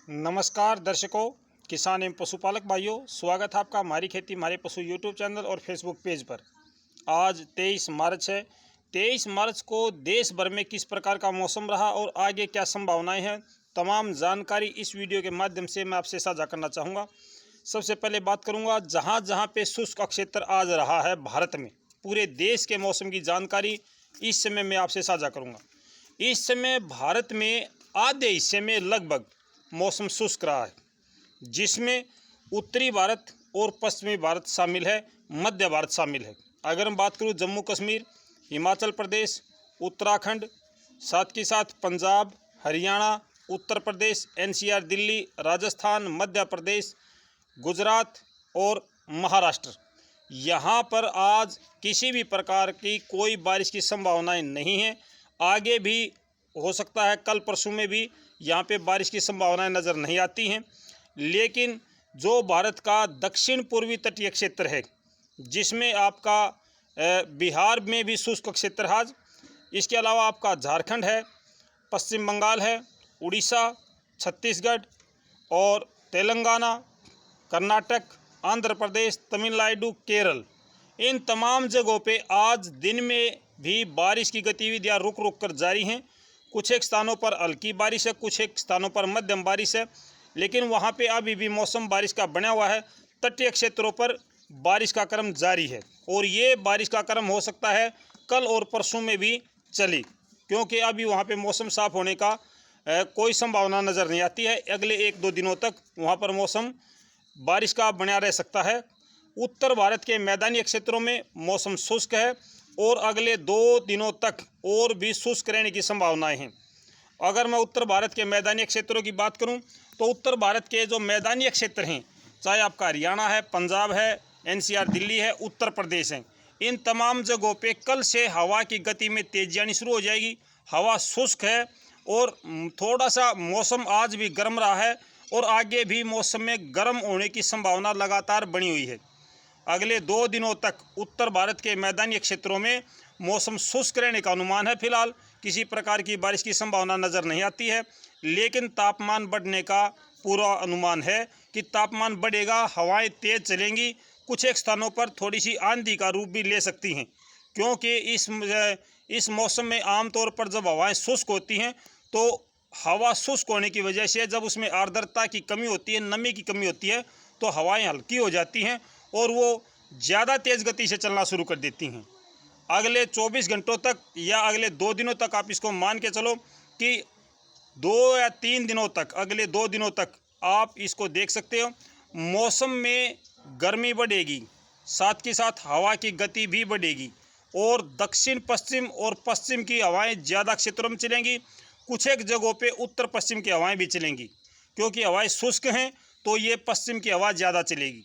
नमस्कार दर्शकों, किसान एवं पशुपालक भाइयों, स्वागत है आपका हमारी खेती हमारे पशु यूट्यूब चैनल और फेसबुक पेज पर। आज 23 मार्च है। 23 मार्च को देश भर में किस प्रकार का मौसम रहा और आगे क्या संभावनाएं हैं, तमाम जानकारी इस वीडियो के माध्यम से मैं आपसे साझा करना चाहूँगा। सबसे पहले बात करूँगा जहाँ जहाँ पे शुष्क क्षेत्र आज रहा है भारत में, पूरे देश के मौसम की जानकारी इस समय मैं आपसे साझा करूँगा। इस समय भारत में आधे हिस्से में लगभग मौसम शुष्क रहा है, जिसमें उत्तरी भारत और पश्चिमी भारत शामिल है, मध्य भारत शामिल है। अगर हम बात करूँ जम्मू कश्मीर, हिमाचल प्रदेश, उत्तराखंड, साथ के साथ पंजाब, हरियाणा, उत्तर प्रदेश, एनसीआर, दिल्ली, राजस्थान, मध्य प्रदेश, गुजरात और महाराष्ट्र, यहाँ पर आज किसी भी प्रकार की कोई बारिश की संभावनाएं नहीं है। आगे भी हो सकता है कल परसों में भी यहाँ पे बारिश की संभावनाएं नज़र नहीं आती हैं। लेकिन जो भारत का दक्षिण पूर्वी तटीय क्षेत्र है, जिसमें आपका बिहार में भी शुष्क क्षेत्र है, इसके अलावा आपका झारखंड है, पश्चिम बंगाल है, उड़ीसा, छत्तीसगढ़ और तेलंगाना, कर्नाटक, आंध्र प्रदेश, तमिलनाडु, केरल, इन तमाम जगहों पे आज दिन में भी बारिश की गतिविधियां रुक रुक कर जारी हैं। कुछ एक स्थानों पर हल्की बारिश है, कुछ एक स्थानों पर मध्यम बारिश है, लेकिन वहाँ पे अभी भी मौसम बारिश का बना हुआ है। तटीय क्षेत्रों पर बारिश का क्रम जारी है और ये बारिश का क्रम हो सकता है कल और परसों में भी चली, क्योंकि अभी वहाँ पे मौसम साफ होने का कोई संभावना नज़र नहीं आती है। अगले 1-2 दिनों तक वहाँ पर मौसम बारिश का बना रह सकता है। उत्तर भारत के मैदानी क्षेत्रों में मौसम शुष्क है और अगले 2 दिनों तक और भी शुष्क रहने की संभावनाएं हैं। अगर मैं उत्तर भारत के मैदानी क्षेत्रों की बात करूं तो उत्तर भारत के जो मैदानी क्षेत्र हैं, चाहे आपका हरियाणा है, पंजाब है, एनसीआर दिल्ली है, उत्तर प्रदेश है, इन तमाम जगहों पे कल से हवा की गति में तेजी आनी शुरू हो जाएगी। हवा शुष्क है और थोड़ा सा मौसम आज भी गर्म रहा है और आगे भी मौसम में गर्म होने की संभावना लगातार बनी हुई है। अगले 2 दिनों तक उत्तर भारत के मैदानी क्षेत्रों में मौसम शुष्क रहने का अनुमान है। फिलहाल किसी प्रकार की बारिश की संभावना नज़र नहीं आती है, लेकिन तापमान बढ़ने का पूरा अनुमान है कि तापमान बढ़ेगा, हवाएं तेज़ चलेंगी, कुछ एक स्थानों पर थोड़ी सी आंधी का रूप भी ले सकती हैं, क्योंकि इस मौसम में आमतौर पर जब हवाएं शुष्क होती हैं तो हवा शुष्क होने की वजह से जब उसमें आर्द्रता की कमी होती है, नमी की कमी होती है, तो हवाएं हल्की हो जाती हैं और वो ज़्यादा तेज़ गति से चलना शुरू कर देती हैं। अगले 24 घंटों तक या अगले 2 दिनों तक आप इसको मान के चलो कि 2 या 3 दिनों तक, अगले 2 दिनों तक आप इसको देख सकते हो। मौसम में गर्मी बढ़ेगी, साथ के साथ हवा की गति भी बढ़ेगी और दक्षिण पश्चिम और पश्चिम की हवाएं ज़्यादा क्षेत्रों में चलेंगी। कुछ एक जगहों पे उत्तर पश्चिम की हवाएं भी चलेंगी, क्योंकि हवाएं शुष्क हैं तो ये पश्चिम की हवा ज़्यादा चलेगी।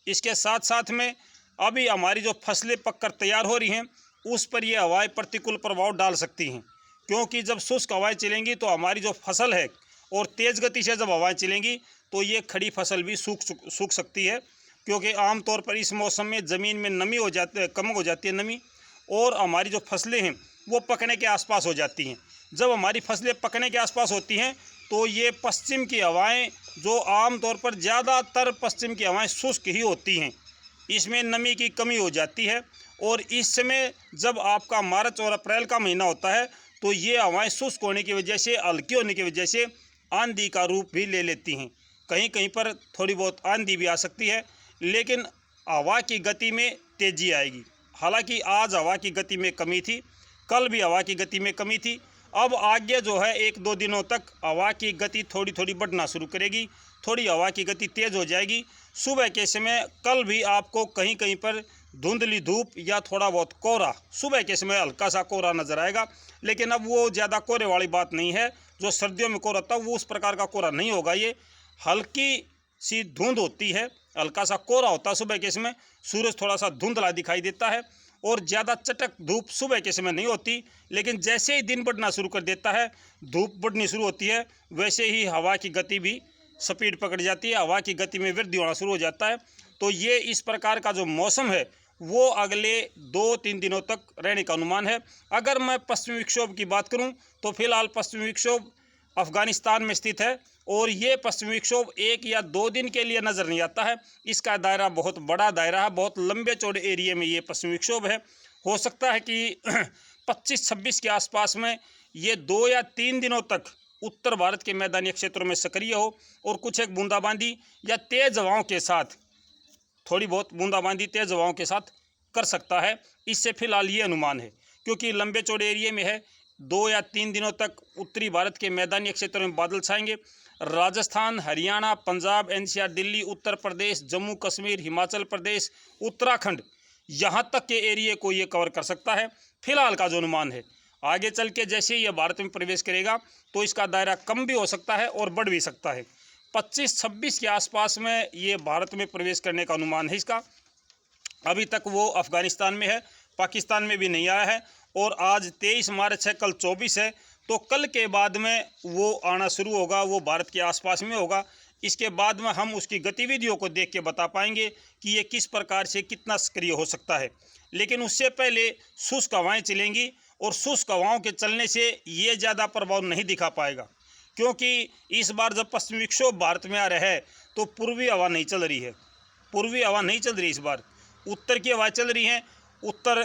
इसके साथ साथ में अभी हमारी जो फसलें पककर तैयार हो रही हैं, उस पर ये हवाएं प्रतिकूल प्रभाव डाल सकती हैं, क्योंकि जब शुष्क हवाएं चलेंगी तो हमारी जो फसल है और तेज़ गति से जब हवाएं चलेंगी तो ये खड़ी फसल भी सूख सकती है, क्योंकि आमतौर पर इस मौसम में ज़मीन में नमी हो जाती है, कम हो जाती है नमी, और हमारी जो फसलें हैं वो पकने के आसपास हो जाती हैं। जब हमारी फसलें पकने के आसपास होती हैं तो ये पश्चिम की हवाएं, जो आमतौर पर ज़्यादातर पश्चिम की हवाएं शुष्क ही होती हैं, इसमें नमी की कमी हो जाती है। और इस समय जब आपका मार्च और अप्रैल का महीना होता है तो ये हवाएं शुष्क होने की वजह से, हल्की होने की वजह से आंधी का रूप भी ले लेती हैं। कहीं कहीं पर थोड़ी बहुत आंधी भी आ सकती है, लेकिन हवा की गति में तेज़ी आएगी। हालांकि आज हवा की गति में कमी थी, कल भी हवा की गति में कमी थी। अब आगे जो है 1-2 दिनों तक हवा की गति थोड़ी थोड़ी बढ़ना शुरू करेगी, थोड़ी हवा की गति तेज़ हो जाएगी। सुबह के समय कल भी आपको कहीं कहीं पर धुंधली धूप या थोड़ा बहुत कोहरा, सुबह के समय हल्का सा कोहरा नज़र आएगा, लेकिन अब वो ज़्यादा कोहरे वाली बात नहीं है। जो सर्दियों में कोहरा था वो उस प्रकार का कोहरा नहीं होगा। ये हल्की सी धुंध होती है, हल्का सा कोहरा होता है सुबह के समय, सूरज थोड़ा सा धुंधला दिखाई देता है और ज़्यादा चटक धूप सुबह के समय नहीं होती। लेकिन जैसे ही दिन बढ़ना शुरू कर देता है, धूप बढ़नी शुरू होती है, वैसे ही हवा की गति भी स्पीड पकड़ जाती है, हवा की गति में वृद्धि होना शुरू हो जाता है। तो ये इस प्रकार का जो मौसम है वो अगले 2-3 दिनों तक रहने का अनुमान है। अगर मैं पश्चिमी विक्षोभ की बात करूं तो फिलहाल पश्चिमी विक्षोभ अफ़गानिस्तान में स्थित है और ये पश्चिमी विक्षोभ 1 या 2 दिन के लिए नज़र नहीं आता है। इसका दायरा बहुत बड़ा दायरा है, बहुत लंबे चौड़े एरिया में ये पश्चिमी विक्षोभ है। हो सकता है कि 25-26 के आसपास में ये 2 या 3 दिनों तक उत्तर भारत के मैदानी क्षेत्रों में सक्रिय हो और कुछ एक बूंदाबांदी या तेज़ हवाओं के साथ, थोड़ी बहुत बूंदाबांदी तेज़ हवाओं के साथ कर सकता है। इससे फिलहाल ये अनुमान है, क्योंकि लंबे चौड़े एरिया में है। 2 या 3 दिनों तक उत्तरी भारत के मैदानी क्षेत्रों में बादल छाएंगे। राजस्थान, हरियाणा, पंजाब, एनसीआर, दिल्ली, उत्तर प्रदेश, जम्मू कश्मीर, हिमाचल प्रदेश, उत्तराखंड, यहाँ तक के एरिए को ये कवर कर सकता है फिलहाल का जो अनुमान है। आगे चल के जैसे ही यह भारत में प्रवेश करेगा तो इसका दायरा कम भी हो सकता है और बढ़ भी सकता है। 25-26 के आसपास में ये भारत में प्रवेश करने का अनुमान है इसका। अभी तक वो अफ़गानिस्तान में है, पाकिस्तान में भी नहीं आया है और आज 23 मार्च है, कल 24 है, तो कल के बाद में वो आना शुरू होगा, वो भारत के आसपास में होगा। इसके बाद में हम उसकी गतिविधियों को देख के बता पाएंगे कि ये किस प्रकार से कितना सक्रिय हो सकता है। लेकिन उससे पहले शुष्क हवाएँ चलेंगी और शुष्क हवाओं के चलने से ये ज़्यादा प्रभाव नहीं दिखा पाएगा, क्योंकि इस बार जब पश्चिमी विक्षोभ भारत में आ रहा है तो पूर्वी हवा नहीं चल रही है। पूर्वी हवा नहीं चल रही इस बार, उत्तर की हवा चल रही हैं, उत्तर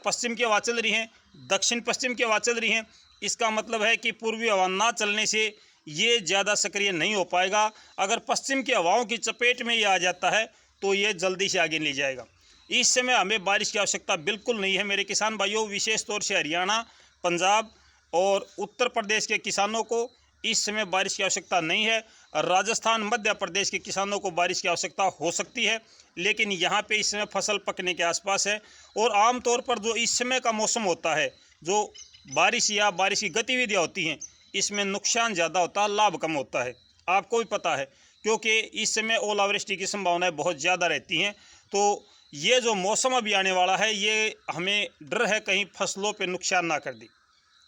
पश्चिम की हवा चल रही हैं, दक्षिण पश्चिम की हवा चल रही हैं। इसका मतलब है कि पूर्वी हवा ना चलने से ये ज़्यादा सक्रिय नहीं हो पाएगा। अगर पश्चिम की हवाओं की चपेट में ये आ जाता है तो ये जल्दी से आगे ले जाएगा। इस समय हमें बारिश की आवश्यकता बिल्कुल नहीं है मेरे किसान भाइयों। विशेष तौर से हरियाणा, पंजाब और उत्तर प्रदेश के किसानों को इस समय बारिश की आवश्यकता नहीं है। राजस्थान, मध्य प्रदेश के किसानों को बारिश की आवश्यकता हो सकती है, लेकिन यहाँ पे इस समय फसल पकने के आसपास है। और आम तौर पर जो इस समय का मौसम होता है, जो बारिश या बारिश की गतिविधियाँ होती हैं, इसमें नुकसान ज़्यादा होता है, लाभ कम होता है। आपको भी पता है, क्योंकि इस समय ओलावृष्टि की संभावनाएं बहुत ज़्यादा रहती हैं। तो ये जो मौसम अभी आने वाला है, ये हमें डर है कहीं फसलों पे नुकसान ना कर दे।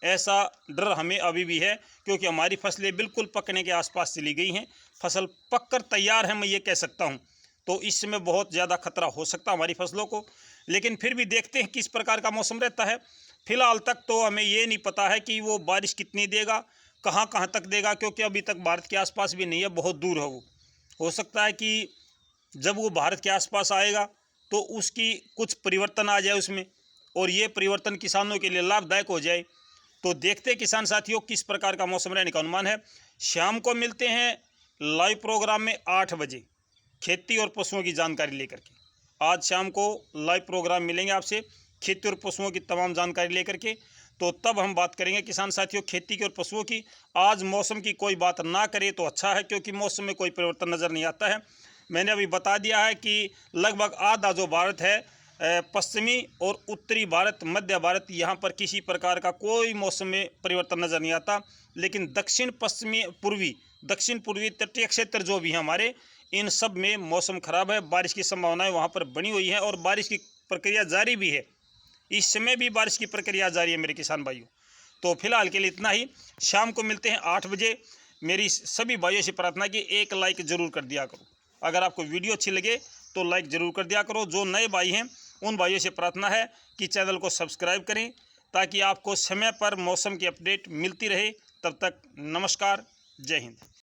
ऐसा डर हमें अभी भी है, क्योंकि हमारी फसलें बिल्कुल पकने के आसपास चली गई हैं। फसल पककर तैयार है, मैं ये कह सकता हूँ। तो इस समय बहुत ज़्यादा खतरा हो सकता है हमारी फसलों को। लेकिन फिर भी देखते हैं किस प्रकार का मौसम रहता है। फिलहाल तक तो हमें ये नहीं पता है कि वो बारिश कितनी देगा, कहाँ कहाँ तक देगा, क्योंकि अभी तक भारत के आसपास भी नहीं है, बहुत दूर है वो। हो सकता है कि जब वो भारत के आसपास आएगा तो उसकी कुछ परिवर्तन आ जाए उसमें, और ये परिवर्तन किसानों के लिए लाभदायक हो जाए। तो देखते हैं किसान साथियों किस प्रकार का मौसम रहने का अनुमान है। शाम को मिलते हैं लाइव प्रोग्राम में 8 बजे, खेती और पशुओं की जानकारी लेकर के। आज शाम को लाइव प्रोग्राम मिलेंगे आपसे, खेती और पशुओं की तमाम जानकारी लेकर के। तो तब हम बात करेंगे किसान साथियों खेती की और पशुओं की। आज मौसम की कोई बात ना करें तो अच्छा है, क्योंकि मौसम में कोई परिवर्तन नज़र नहीं आता है। मैंने अभी बता दिया है कि लगभग आधा जो भारत है, पश्चिमी और उत्तरी भारत, मध्य भारत, यहाँ पर किसी प्रकार का कोई मौसम में परिवर्तन नज़र नहीं आता। लेकिन दक्षिण पश्चिमी, पूर्वी, दक्षिण पूर्वी तटीय क्षेत्र जो भी हैं हमारे, इन सब में मौसम खराब है। बारिश की संभावनाएं वहाँ पर बनी हुई हैं और बारिश की प्रक्रिया जारी भी है। इस समय भी बारिश की प्रक्रिया जारी है मेरे किसान भाइयों। तो फिलहाल के लिए इतना ही। शाम को मिलते हैं 8 बजे। मेरी सभी भाइयों से प्रार्थना कि एक लाइक ज़रूर कर दिया करो। अगर आपको वीडियो अच्छी लगे तो लाइक ज़रूर कर दिया करो। जो नए भाई हैं उन भाइयों से प्रार्थना है कि चैनल को सब्सक्राइब करें, ताकि आपको समय पर मौसम की अपडेट मिलती रहे। तब तक नमस्कार, जय हिंद।